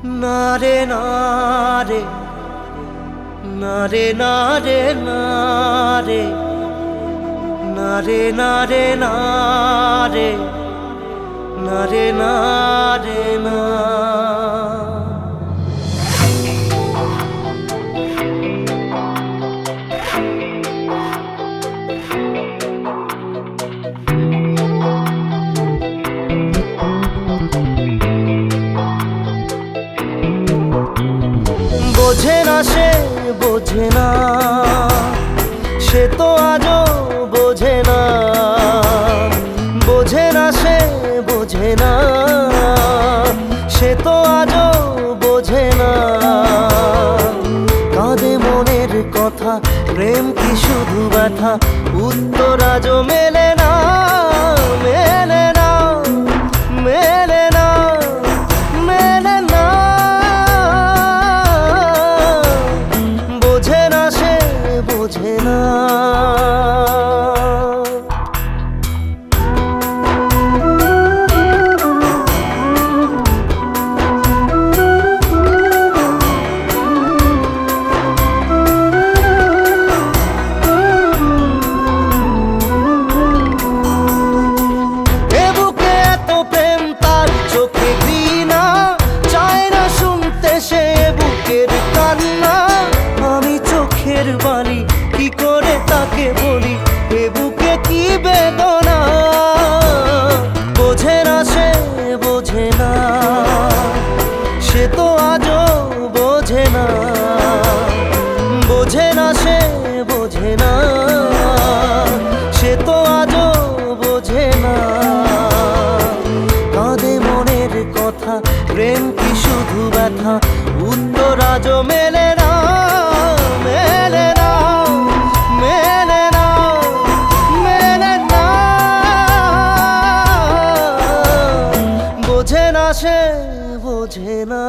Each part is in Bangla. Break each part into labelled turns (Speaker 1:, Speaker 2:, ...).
Speaker 1: নারে নারে নারে নারে নারে নারে নারে নারে নারে নারে না বোঝে না সে বোঝে না, সে তো আজও বোঝে না। বোঝে না সে বোঝে না, সে তো আজও বোঝে না। কাঁদে মনের কথা, প্রেম কি শুধু ব্যথা, উত্তর আজও মেলে না, মেলে না, মেলে না, মেলে না। বোঝে না সে বোঝে না। বাণী কি করে তাকে বলি, এ বুকে কি বেদনা। বোঝে না সে বোঝে না, সে তো আজও বোঝে না। বোঝে না সে বোঝে না, সে তো আজও বোঝে না। কাঁদে মনের কথা, প্রেম কি শুধু ব্যথা, উত্তর আজও মেলে না, মেলে না, মেলে না, মেলে না। বোঝে না সে বোঝে না।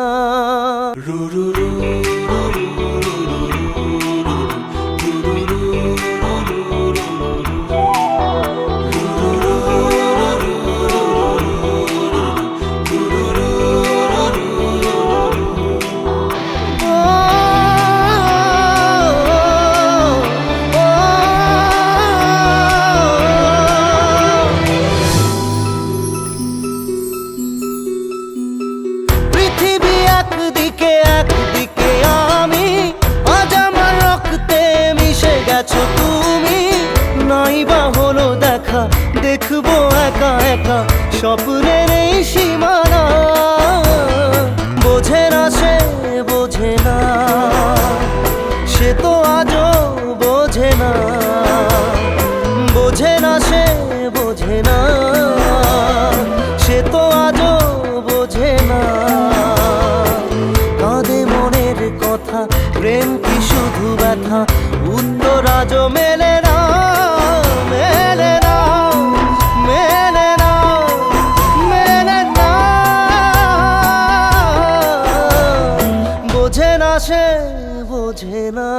Speaker 1: একদিকে আমি, আজ আমার রক্তে মিশে গেছো তুমি। নাই বা হলো দেখা, দেখবো একা একা স্বপ্নের এই সীমানা। বোঝে না সে বোঝে না, সে তো আজও বোঝে না। বোঝে না সে বোঝে না, সে তো আজও বোঝে না। কাঁদে মনের কথা, প্রেম কি শুধু ব্যথা, উত্তর আজও মেলে না, মেলে না, মেলে না, মেলে না। বোঝে না সে বোঝে না।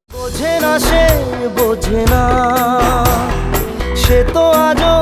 Speaker 1: বোঝে না সে বোঝে না, সে তো আজও